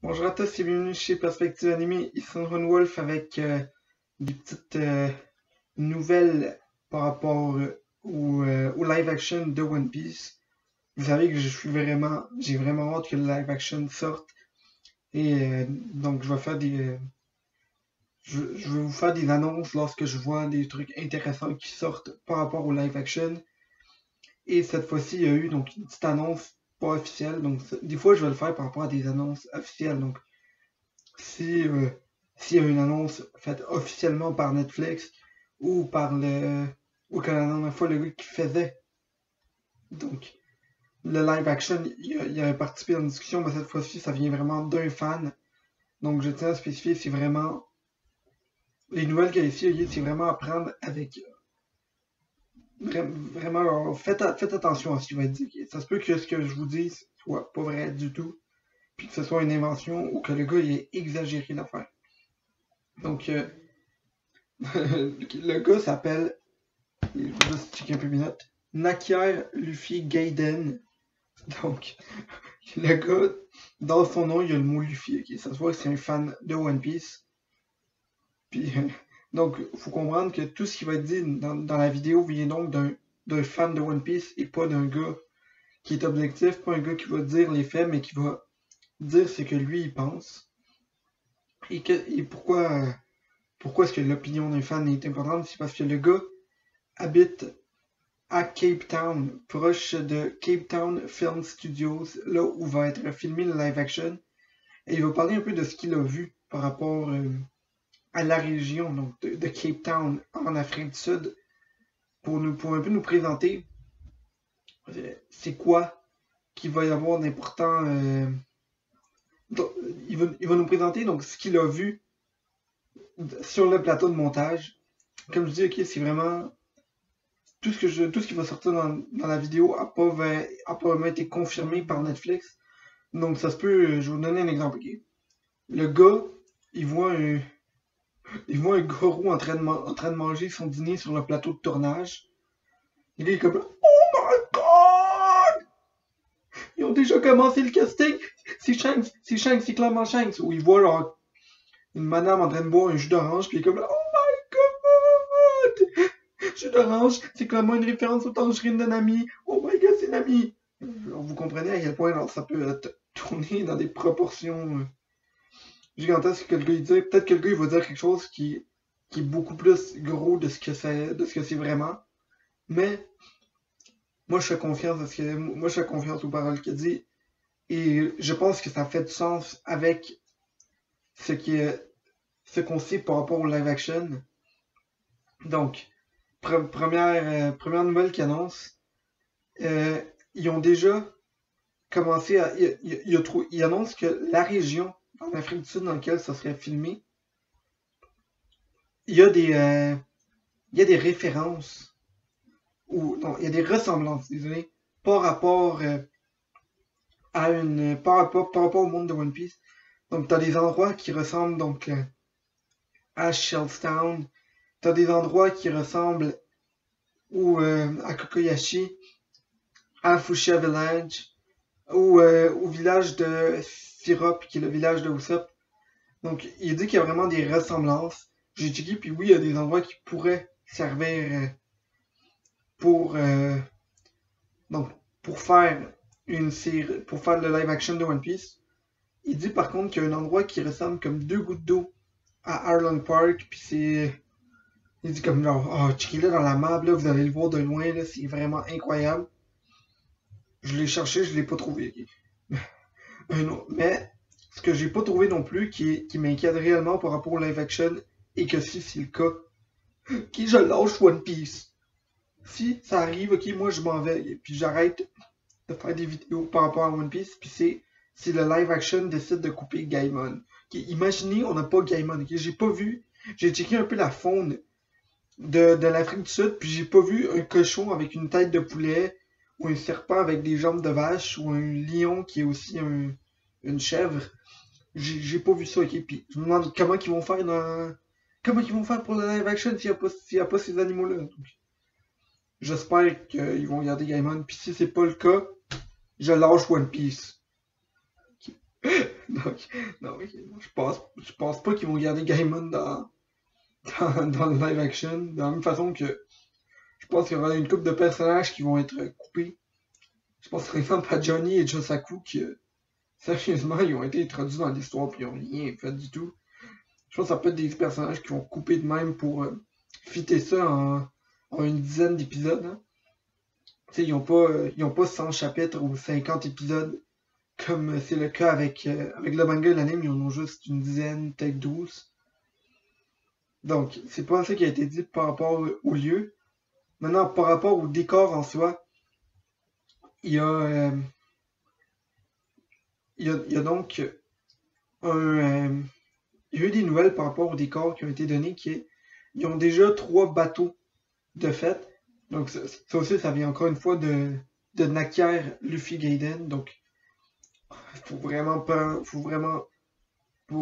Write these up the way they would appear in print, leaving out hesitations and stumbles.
Bonjour à tous et bienvenue chez Perspective Animée, ici Ron Wolf avec des petites nouvelles par rapport au live action de One Piece. Vous savez que j'ai vraiment hâte que le live action sorte et donc je vais faire je vais vous faire des annonces lorsque je vois des trucs intéressants qui sortent par rapport au live action. Et cette fois-ci, il y a eu donc une petite annonce pas officielle. Donc des fois, je vais le faire par rapport à des annonces officielles. Donc si s'il y a une annonce faite officiellement par Netflix ou par ou que la dernière fois le gars qui faisait donc le live action il avait participé dans une discussion, mais cette fois-ci ça vient vraiment d'un fan. Donc je tiens à spécifier, c'est vraiment les nouvelles qu'il y a ici, c'est vraiment à prendre avec vraiment alors, faites attention à ce qu'il va dire. Ça se peut que ce que je vous dise soit pas vrai du tout, puis que ce soit une invention ou que le gars il ait exagéré l'affaire. Donc le gars s'appelle, je vais juste checker un peu mes notes, Nakier Luffy Gaiden. Donc, le gars, dans son nom, il y a le mot Luffy. Okay? Ça se voit que c'est un fan de One Piece. Puis, donc, il faut comprendre que tout ce qui va être dit dans la vidéo vient donc d'un fan de One Piece et pas d'un gars qui est objectif, pas un gars qui va dire les faits, mais qui va dire ce que lui il pense. Et pourquoi est-ce que l'opinion d'un fan est importante? C'est parce que le gars habite à Cape Town, proche de Cape Town Film Studios, là où va être filmé le live action. Et il va parler un peu de ce qu'il a vu par rapport à la région donc de Cape Town en Afrique du Sud pour un peu nous présenter c'est quoi qu'il va y avoir d'important. Il va nous présenter donc ce qu'il a vu sur le plateau de montage. Comme je dis, ok, c'est vraiment tout ce qui va sortir dans la vidéo a pas vraiment été confirmé par Netflix. Donc ça se peut, je vais vous donner un exemple. Okay? Le gars, il voit un gorou en train de manger son dîner sur le plateau de tournage. Il est comme Oh my god! Ils ont déjà commencé le casting! C'est clairement Shanks. Où il voit genre, une madame en train de boire un jus d'orange, puis il est comme Oh my god! Jus d'orange, c'est clairement une référence au tangerine de Nami. Oh my god, c'est Nami! Vous comprenez à quel point alors, ça peut tourner dans des proportions gigantesques que le gars il dit. Peut-être que le gars il va dire quelque chose qui est beaucoup plus gros de ce que c'est vraiment. Mais moi je fais confiance aux paroles qu'il dit. Et je pense que ça fait du sens avec ce qu'on sait par rapport au live action. Donc, première nouvelle qui annonce, ils ont déjà commencé à. Ils annoncent que la région en Afrique du Sud dans laquelle ça serait filmé, il y a des références, ou non, il y a des ressemblances, désolé, par rapport par rapport au monde de One Piece. Donc, t'as des endroits qui ressemblent donc à Shellstown, t'as des endroits qui ressemblent à Kokoyashi, à Fuchsia Village, ou au village de Sirop, qui est le village de Usopp. Donc, il dit qu'il y a vraiment des ressemblances. J'ai checké, puis oui, il y a des endroits qui pourraient servir pour donc pour faire pour faire le live action de One Piece. Il dit par contre qu'il y a un endroit qui ressemble comme deux gouttes d'eau à Arlong Park, puis il dit comme genre, oh, checkez-le dans la map, là, vous allez le voir de loin, là, c'est vraiment incroyable. Je l'ai cherché, je l'ai pas trouvé. Mais ce que j'ai pas trouvé non plus, qui m'inquiète réellement par rapport au live action, et que si c'est le cas, qui je lâche One Piece. Si ça arrive, ok, moi je m'en vais, puis j'arrête de faire des vidéos par rapport à One Piece, puis si le live action décide de couper Gaimon. Okay, imaginez, on n'a pas Gaimon, okay, j'ai checké un peu la faune de l'Afrique du Sud, puis j'ai pas vu un cochon avec une tête de poulet, ou un serpent avec des jambes de vache, ou un lion qui est aussi une chèvre. J'ai pas vu ça, ok, puis je me demande comment ils vont faire pour le live action s'il y a pas ces animaux-là. J'espère qu'ils vont garder Gaimon, puis si c'est pas le cas, je lâche One Piece. Okay. Donc, non, ok, non, je pense pas qu'ils vont garder Gaimon dans le live action. De la même façon que je pense qu'il y aura une couple de personnages qui vont être coupés. Je pense par exemple à Johnny et Josaku qui, sérieusement, ils ont été introduits dans l'histoire puis ils ont rien fait du tout. Je pense que ça peut être des personnages qui vont couper de même pour fitter ça en une dizaine d'épisodes. Hein. Ils ont pas 100 chapitres ou 50 épisodes comme c'est le cas avec le manga et l'anime, ils en ont juste une dizaine, peut-être 12. Donc, c'est pas ça qui a été dit par rapport au lieu. Maintenant, par rapport au décor en soi, il y a, il y a donc il y a eu des nouvelles par rapport au décor qui ont été données ils ont déjà 3 bateaux de fait. Donc ça aussi, ça vient encore une fois de Nakier, Luffy, Gaiden. Donc faut vraiment pas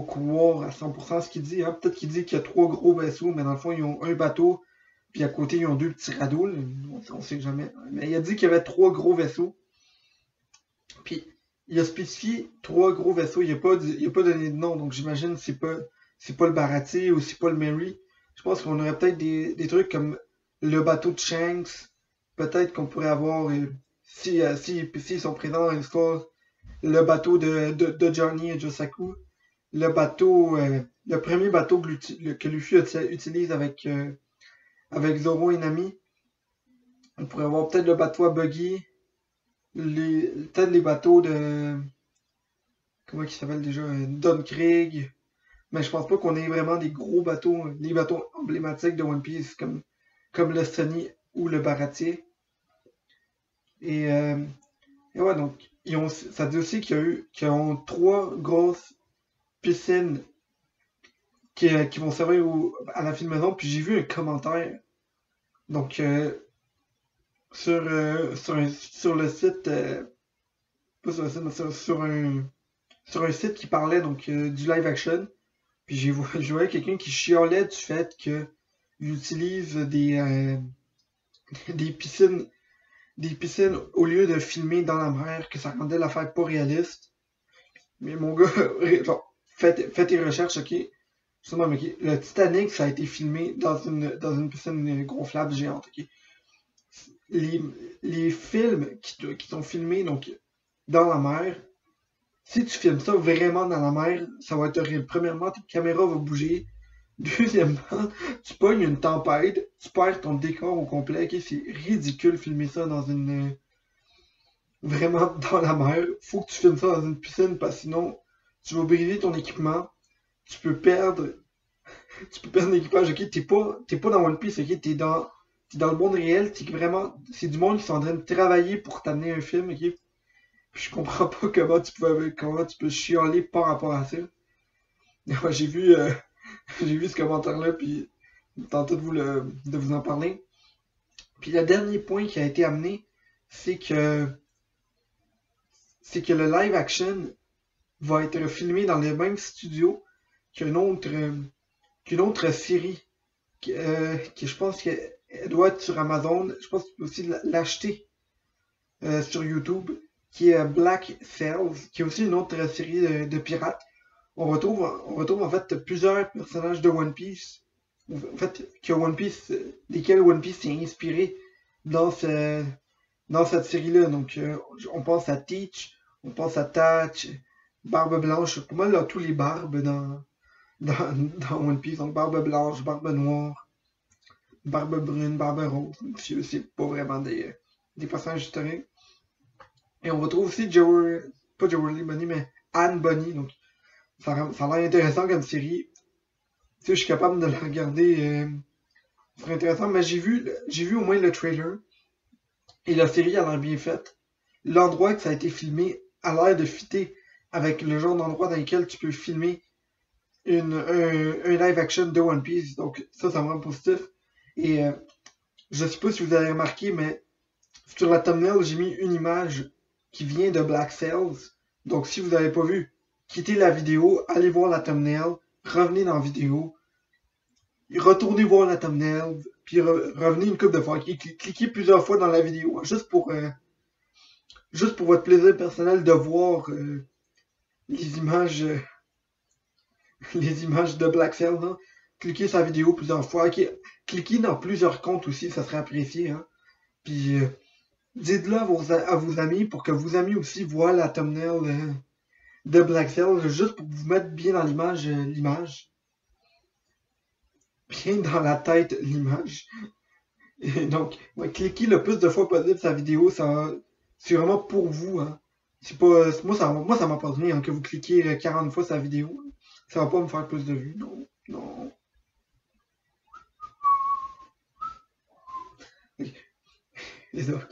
croire à 100% ce qu'il dit. Hein. Peut-être qu'il dit qu'il y a 3 gros vaisseaux, mais dans le fond, ils ont un bateau, puis à côté, ils ont 2 petits radeaux. On sait jamais. Mais il a dit qu'il y avait 3 gros vaisseaux. Puis il a spécifié 3 gros vaisseaux. Il a pas donné de nom, donc j'imagine que c'est pas le Baratie ou c'est pas le Mary. Je pense qu'on aurait peut-être des trucs comme le bateau de Shanks. Peut-être qu'on pourrait avoir, s'ils sont présents dans l'histoire, le bateau de Johnny et Josaku. Le premier bateau que Luffy utilise avec Zoro et Nami. On pourrait avoir peut-être le bateau à Buggy. Peut-être les bateaux de... Comment il s'appelle déjà? Don Krieg. Mais je pense pas qu'on ait vraiment des gros bateaux, les bateaux emblématiques de One Piece comme le Sunny ou le Baratie. Et ouais, donc, ça dit aussi qu'ils ont 3 grosses piscines qui vont servir à la filmaison. Puis j'ai vu un commentaire. Donc, sur le site, pas sur le site, mais sur un site qui parlait donc du live action. Puis je voyais quelqu'un qui chialait du fait qu'il utilise des piscines au lieu de filmer dans la mer, que ça rendait l'affaire pas réaliste. Mais mon gars, genre, fais tes recherches, ok? Justement, ok, le Titanic, ça a été filmé dans une piscine gonflable géante, ok? Les films qui sont filmés donc dans la mer, si tu filmes ça vraiment dans la mer, ça va être horrible. Premièrement, ta caméra va bouger. Deuxièmement, tu pognes une tempête, tu perds ton décor au complet. Okay? C'est ridicule filmer ça vraiment dans la mer. Faut que tu filmes ça dans une piscine parce que sinon, tu vas briser ton équipement. Tu peux perdre l'équipage. Ok, t'es pas dans One Piece. Ok, t'es dans le monde réel. C'est du monde qui sont en train de travailler pour t'amener un film. Ok, je comprends pas comment tu peux chialer par rapport à ça. Moi, j'ai vu ce commentaire-là, puis tenter de vous en parler. Puis le dernier point qui a été amené, c'est que le live action va être filmé dans le même studio qu'une autre série qui je pense qu'elle doit être sur Amazon. Je pense que tu peux aussi l'acheter sur YouTube, qui est Black Sails, qui est aussi une autre série de pirates. On retrouve en fait plusieurs personnages de One Piece, en fait, desquels One Piece s'est inspiré dans cette série-là. Donc, on pense à Teach, on pense à Tatch, Barbe Blanche, pas mal dans tous les barbes dans One Piece. Donc, Barbe Blanche, Barbe Noire, Barbe Brune, Barbe Rose. Donc, c'est pas vraiment des personnages historiques. Et on retrouve aussi pas Joey Bunny, mais Anne Bunny. Donc, ça a l'air intéressant comme série. Tu sais, je suis capable de la regarder. C'est intéressant, mais j'ai vu au moins le trailer. Et la série a l'air bien faite. L'endroit que ça a été filmé a l'air de fitter avec le genre d'endroit dans lequel tu peux filmer un live action de One Piece. Donc ça me rend positif. Et je sais pas si vous avez remarqué, mais sur la thumbnail, j'ai mis une image qui vient de Black Sails. Donc si vous n'avez pas vu, quittez la vidéo, allez voir la thumbnail, revenez dans la vidéo, retournez voir la thumbnail, puis revenez une couple de fois. Cliquez plusieurs fois dans la vidéo, juste pour votre plaisir personnel de voir les images, les images de Black Cell, hein. Cliquez sa vidéo plusieurs fois. Cliquez dans plusieurs comptes aussi, ça serait apprécié, hein. Puis dites-le à vos amis pour que vos amis aussi voient la thumbnail de Black Cell, juste pour vous mettre bien dans l'image, bien dans la tête l'image. Et donc, ouais, cliquez le plus de fois possible sa vidéo, c'est vraiment pour vous, hein. C'est pas, moi ça m'a pas donné, hein, que vous cliquez 40 fois sa vidéo. Ça va pas me faire plus de vues, non, non. Et donc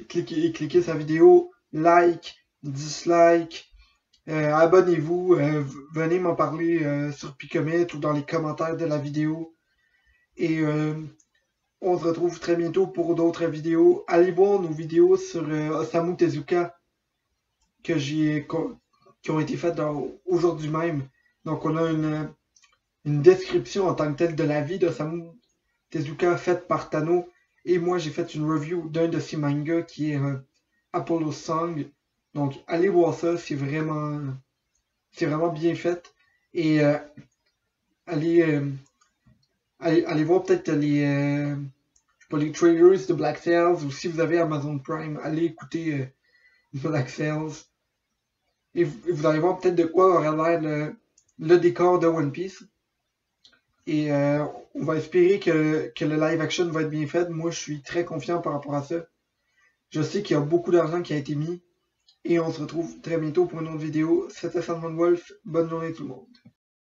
cliquez sa vidéo, like, dislike, abonnez-vous, venez m'en parler sur Picomet ou dans les commentaires de la vidéo. Et on se retrouve très bientôt pour d'autres vidéos. Allez voir nos vidéos sur Osamu Tezuka qui ont été faites aujourd'hui même. Donc on a une description en tant que telle de la vie d'Osamu Tezuka faite par Tano. Et moi j'ai fait une review d'un de ses mangas qui est Apollo Song. Donc allez voir ça, c'est vraiment bien fait. Et allez voir peut-être les trailers de Black Sails, ou si vous avez Amazon Prime, allez écouter Black Sails. Et vous allez voir peut-être de quoi aurait l'air le décor de One Piece. Et on va espérer que le live action va être bien fait. Moi, je suis très confiant par rapport à ça. Je sais qu'il y a beaucoup d'argent qui a été mis. Et on se retrouve très bientôt pour une autre vidéo. C'était Salmon Wolf. Bonne journée tout le monde.